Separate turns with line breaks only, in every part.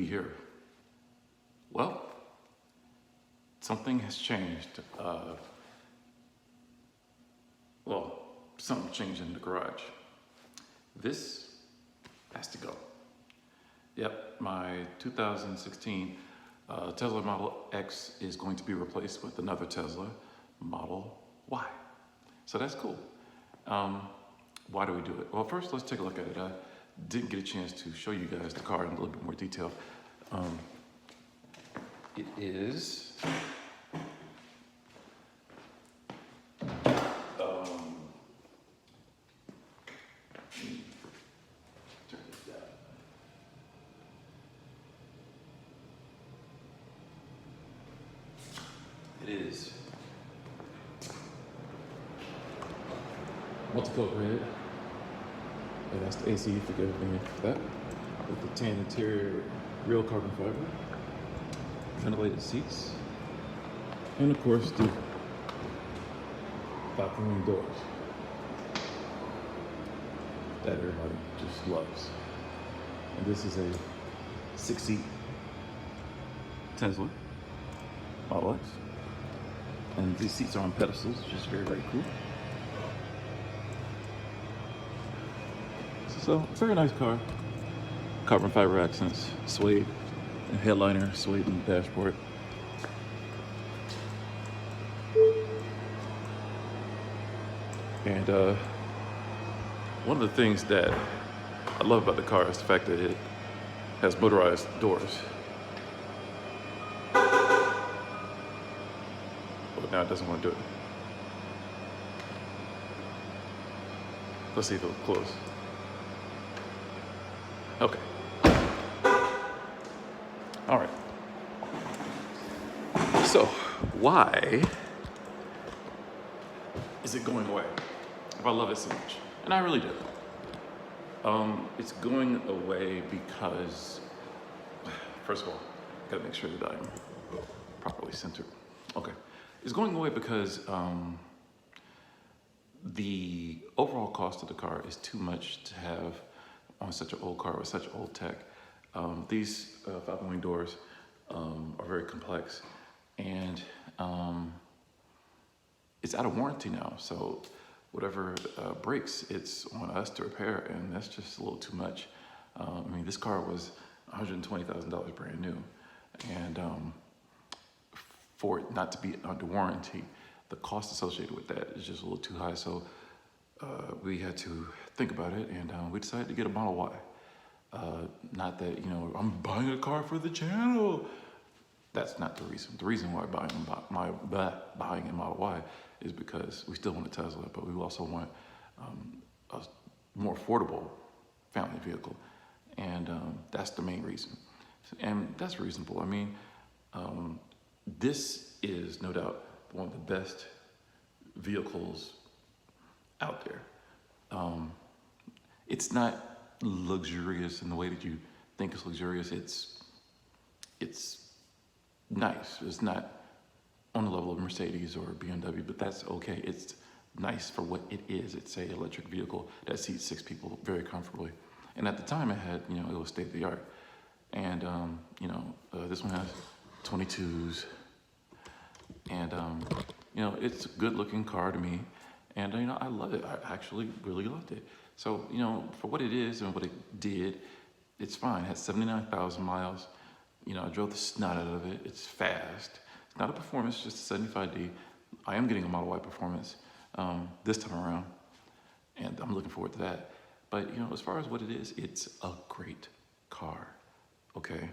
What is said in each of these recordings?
here? Well, something has changed. Something changed in the garage. This has to go. Yep, my 2016 Tesla Model X is going to be replaced with another Tesla Model Y. So that's cool. Why do we do it? Well, first let's take a look at it. I didn't get a chance to show you guys the car in a little bit more detail. It is turn this down. It is multicolor red. And that's the AC, forgive me for that. With the tan interior, real carbon fiber, ventilated seats, and of course the balcony doors that everybody just loves. And this is a 6-seat Tesla Model X. And these seats are on pedestals, which is very, very cool. So, very nice car. Carbon fiber accents, suede and headliner, suede in the dashboard. And one of the things that I love about the car is the fact that it has motorized doors. But now it doesn't want to do it. Let's see if it'll close. Okay. All right. So, why is it going away if I love it so much? And I really do. It's going away because, first of all, I gotta make sure that I'm properly centered. Okay. It's going away because the overall cost of the car is too much to have on such an old car with such old tech. These falcon doors are very complex, and it's out of warranty now. So whatever breaks, it's on us to repair, and that's just a little too much. I mean, this car was $120,000 brand new, and for it not to be under warranty, the cost associated with that is just a little too high. So we had to think about it, and we decided to get a Model Y. Not that, I'm buying a car for the channel. That's not the reason. The reason why buying a Model Y is because we still want a Tesla, but we also want a more affordable family vehicle. And that's the main reason. And that's reasonable. I mean, this is no doubt one of the best vehicles out there. It's not luxurious in the way that you think it's luxurious. It's nice. It's not on the level of Mercedes or BMW, but that's okay. It's nice for what it is. It's an electric vehicle that seats 6 people very comfortably. And at the time it had, it was state of the art. And, this one has 22s. And, it's a good looking car to me. And, I love it. I actually really loved it. So, for what it is and what it did, it's fine. It has 79,000 miles. I drove the snot out of it. It's fast. It's not a performance, just a 75D. I am getting a Model Y performance this time around, and I'm looking forward to that. But, as far as what it is, it's a great car, okay?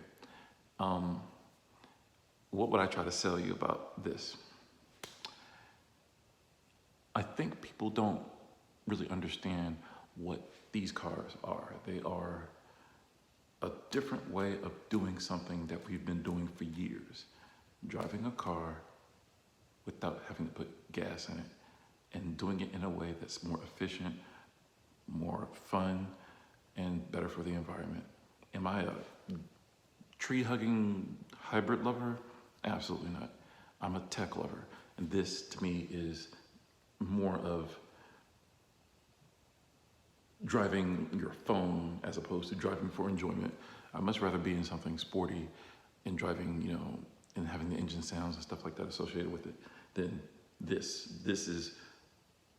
What would I try to sell you about this? I think people don't really understand what these cars are. They are a different way of doing something that we've been doing for years. Driving a car without having to put gas in it, and doing it in a way that's more efficient, more fun, and better for the environment. Am I a tree-hugging hybrid lover? Absolutely not. I'm a tech lover, and this to me is more of driving your phone as opposed to driving for enjoyment. I'd much rather be in something sporty and driving, and having the engine sounds and stuff like that associated with it than this. This is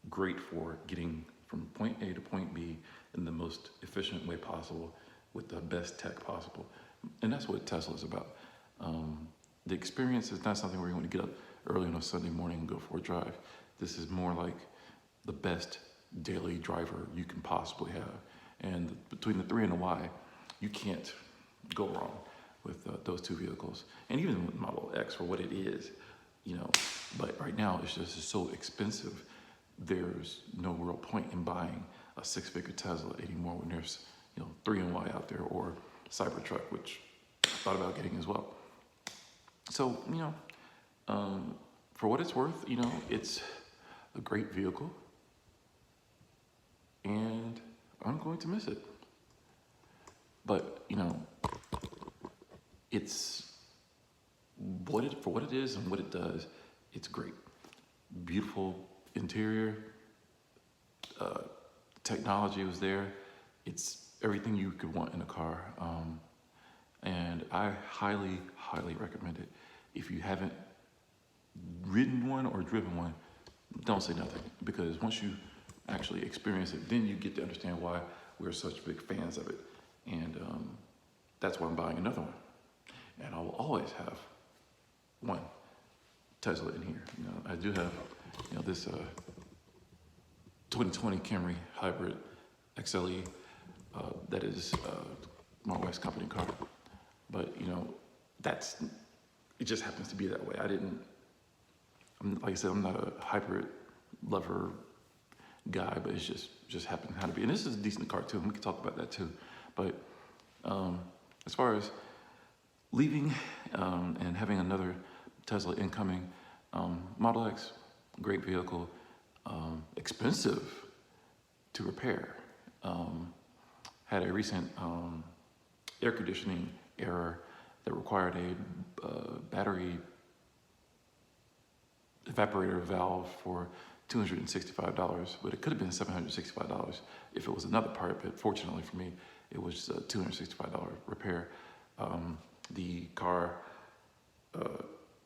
great for getting from point A to point B in the most efficient way possible with the best tech possible. And that's what Tesla is about. The experience is not something where you want to get up early on a Sunday morning and go for a drive. This is more like the best daily driver you can possibly have. And between the 3 and the Y, you can't go wrong with those two vehicles. And even with Model X for what it is, but right now it's just so expensive. There's no real point in buying a 6-figure Tesla anymore when there's 3 and Y out there, or Cybertruck, which I thought about getting as well. So, for what it's worth, it's a great vehicle, and I'm going to miss it. But, it's for what it is and what it does, it's great. Beautiful interior, technology was there. It's everything you could want in a car. And I highly, highly recommend it. If you haven't ridden one or driven one, don't say nothing, because once you actually experience it, then you get to understand why we're such big fans of it. And that's why I'm buying another one. And I will always have one Tesla in here. I do have, this 2020 Camry Hybrid XLE. That is my wife's company car. But, it just happens to be that way. Like I said, I'm not a hybrid lover guy, but it's just happened how to be. And this is a decent car too, and we can talk about that too. But as far as leaving and having another Tesla incoming, Model X, great vehicle, expensive to repair. Had a recent air conditioning error that required a battery evaporator valve for $265, but it could have been $765 if it was another part, but fortunately for me, it was a $265 repair. The car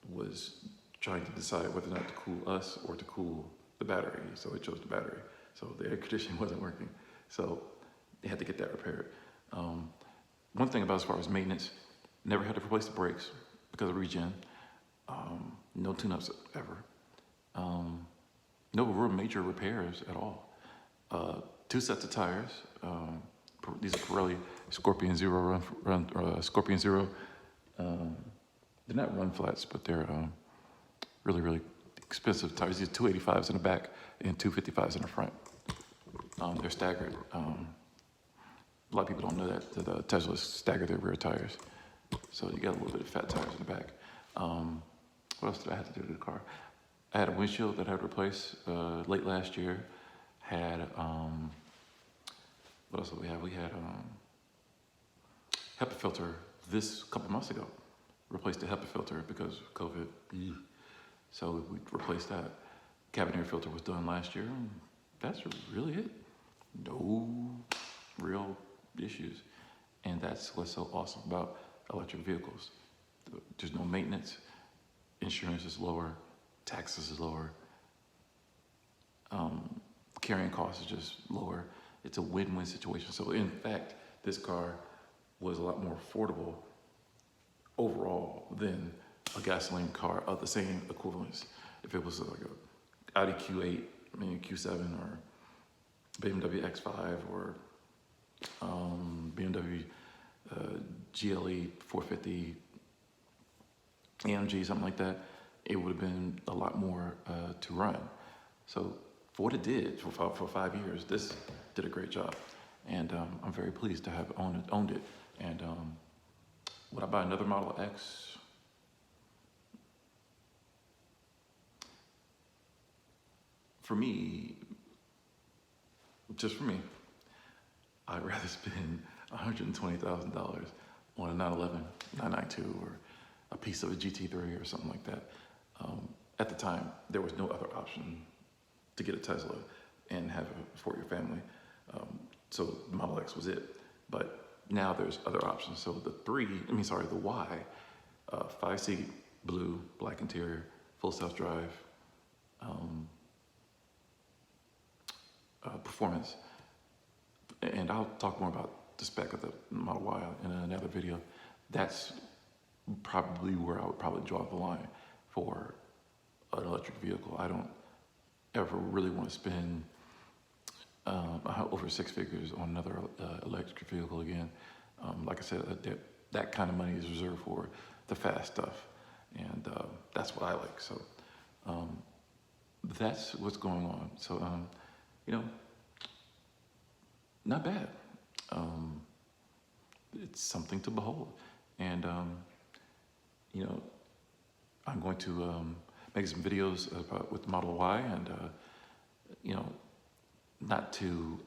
was trying to decide whether or not to cool us or to cool the battery, so it chose the battery. So the air conditioning wasn't working, so they had to get that repaired. One thing about as far as maintenance, never had to replace the brakes because of regen. No tune-ups ever. No real major repairs at all. 2 sets of tires. These are Pirelli Scorpion Zero Scorpion Zero. They're not run flats, but they're really, really expensive tires. These 285s in the back and 255s in the front. They're staggered. A lot of people don't know that the Teslas stagger their rear tires. So you got a little bit of fat tires in the back. What else did I have to do to the car? I had a windshield that I had replaced late last year. Had, what else did we have? We had HEPA filter this couple months ago. Replaced the HEPA filter because of COVID. So we replaced that. Cabin air filter was done last year. And that's really it. No real issues. And that's what's so awesome about electric vehicles. There's no maintenance. Insurance is lower. Taxes is lower. Carrying costs is just lower. It's a win-win situation. So in fact, this car was a lot more affordable overall than a gasoline car of the same equivalence. If it was like a Audi Q8, maybe Q7, or BMW X5, or BMW GLE 450, AMG, something like that, it would have been a lot more to run. So for what it did for 5 years, this did a great job. And I'm very pleased to have owned it. And would I buy another Model X? For me, just for me, I'd rather spend $120,000 on a 911, 992, or a piece of a GT3 or something like that. At the time, there was no other option to get a Tesla and have it for your family. So the Model X was it. But now there's other options. So the Y, 5-seat, blue, black interior, full self-drive, performance. And I'll talk more about the spec of the Model Y in another video. That's probably where I would probably draw the line for an electric vehicle. I don't ever really want to spend over 6 figures on another electric vehicle again. Like I said, that kind of money is reserved for the fast stuff, and that's what I like. So that's what's going on. So not bad. It's something to behold, and I'm going to make some videos with the Model Y, and not to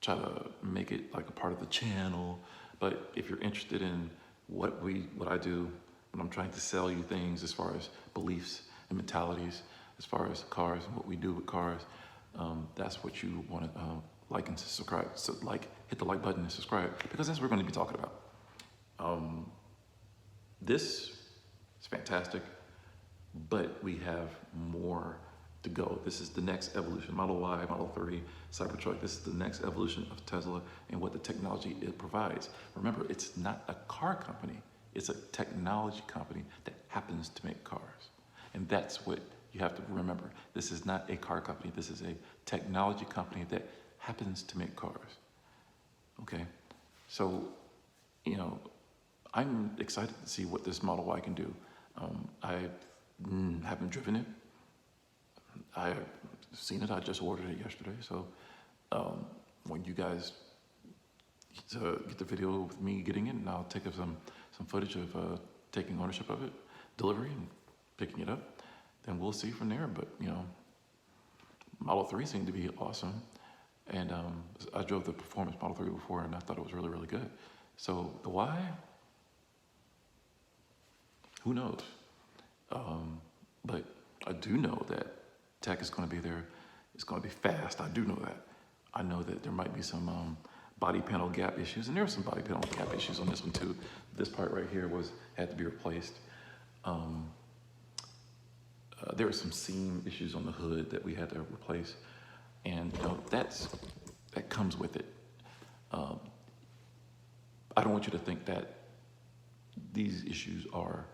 try to make it like a part of the channel, but if you're interested in what I do when I'm trying to sell you things as far as beliefs and mentalities, as far as cars and what we do with cars, that's what you want to like and subscribe. So hit the like button and subscribe, because that's what we're going to be talking about. This is fantastic, but we have more to go. This is the next evolution. Model Y, Model 3, Cybertruck. This is the next evolution of Tesla and what the technology it provides. Remember, it's not a car company. It's a technology company that happens to make cars. And that's what you have to remember. This is not a car company. This is a technology company that happens to make cars. Okay? So, I'm excited to see what this Model Y can do. I haven't driven it. I've seen it. I just ordered it yesterday. So when you guys get the video with me getting it, and I'll take up some footage of taking ownership of it, delivery, and picking it up, then we'll see from there. But Model 3 seemed to be awesome, and I drove the performance Model 3 before, and I thought it was really, really good. So the Y, who knows? But I do know that tech is going to be there. It's going to be fast. I do know that. I know that there might be some body panel gap issues, and there are some body panel gap issues on this one too. This part right here had to be replaced. There were some seam issues on the hood that we had to replace, and that comes with it. I don't want you to think that these issues are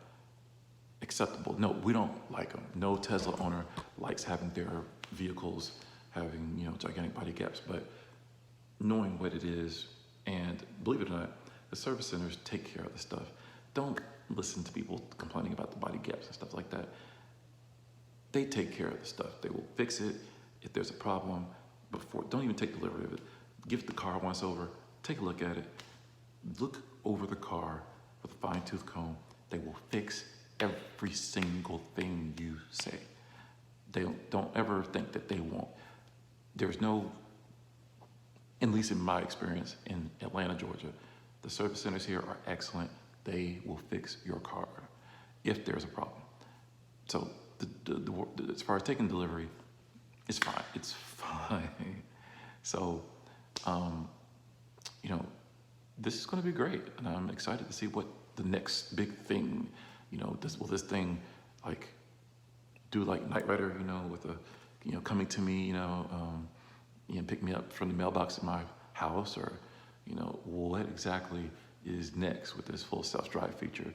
acceptable. No, we don't like them. No Tesla owner likes having their vehicles having gigantic body gaps, but knowing what it is, and believe it or not, the service centers take care of the stuff. Don't listen to people complaining about the body gaps and stuff like that. They take care of the stuff. They will fix it if there's a problem. Don't even take delivery of it. Give the car once over, take a look at it, look over the car with a fine-tooth comb. They will fix every single thing you say. They don't ever think that they won't. There's no, at least in my experience in Atlanta, Georgia, the service centers here are excellent. They will fix your car if there's a problem. So as far as taking delivery, it's fine. It's fine. So, this is going to be great, and I'm excited to see what the next big thing. Will this thing do like Knight Rider, with a, coming to me, pick me up from the mailbox at my house, or, what exactly is next with this full self-drive feature?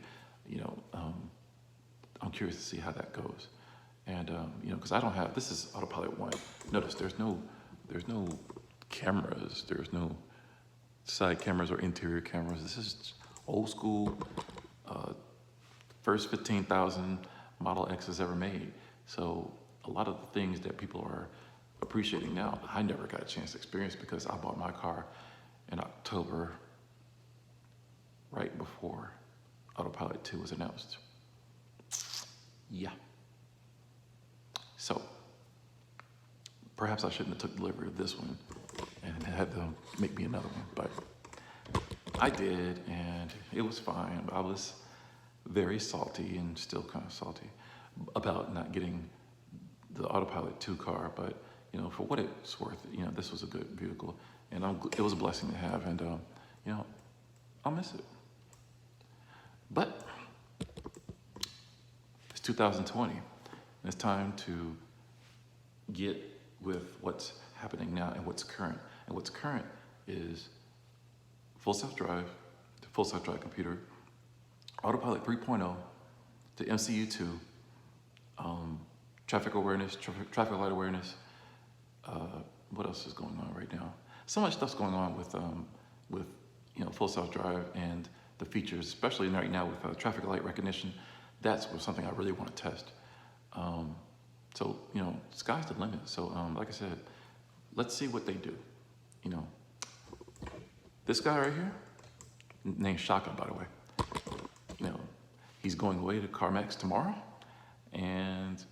I'm curious to see how that goes, and because I don't have, this is autopilot 1. Notice there's no cameras, there's no side cameras or interior cameras. This is old school. First 15,000 Model X's ever made. So a lot of the things that people are appreciating now, I never got a chance to experience because I bought my car in October, right before Autopilot 2 was announced. Yeah. So perhaps I shouldn't have took delivery of this one and had them make me another one, but I did, and it was fine. I was very salty, and still kind of salty, about not getting the Autopilot 2 car, but for what it's worth, this was a good vehicle. and it was a blessing to have, and you know, I'll miss it. But it's 2020, and it's time to get with what's happening now and what's current. And what's current is full self-drive, the full self-drive computer, autopilot 3.0, the MCU2, traffic awareness, traffic light awareness. What else is going on right now? So much stuff's going on with full self-drive and the features, especially right now with traffic light recognition. That's something I really want to test. So sky's the limit. So like I said, let's see what they do. This guy right here, named Shaka, by the way. He's going away to CarMax tomorrow, and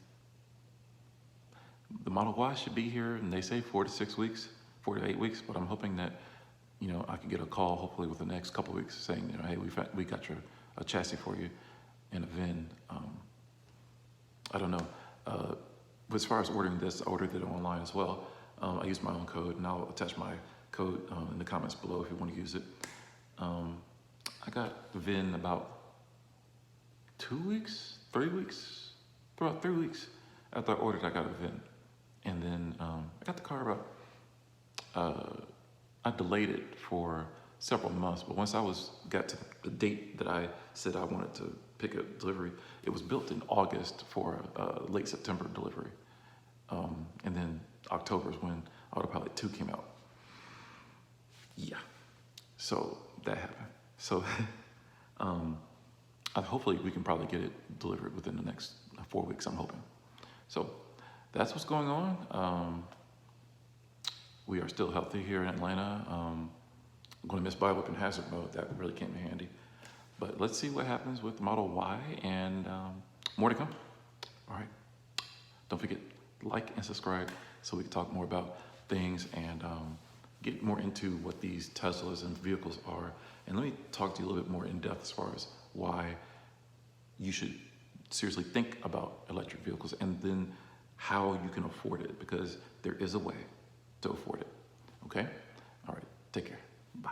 the Model Y should be here, and they say 4 to 6 weeks, 4 to 8 weeks, but I'm hoping that, I can get a call hopefully within the next couple of weeks saying, hey, we got a chassis for you and a VIN. I don't know. But as far as ordering this, I ordered it online as well. I used my own code, and I'll attach my code in the comments below if you want to use it. I got the VIN about 2 weeks, 3 weeks, about 3 weeks after I ordered, I got a VIN. And then I got the car about, I delayed it for several months, but once I got to the date that I said I wanted to pick a delivery, it was built in August for late September delivery. And then October is when Autopilot 2 came out. Yeah, so that happened. So hopefully we can probably get it delivered within the next 4 weeks, I'm hoping. So that's what's going on. We are still healthy here in Atlanta. I'm going to miss Bible in hazard mode. That really came in handy. But let's see what happens with Model Y, and more to come. All right. Don't forget, like and subscribe so we can talk more about things and get more into what these Teslas and vehicles are. And let me talk to you a little bit more in depth as far as why you should seriously think about electric vehicles, and then how you can afford it, because there is a way to afford it. Okay? All right. Take care. Bye.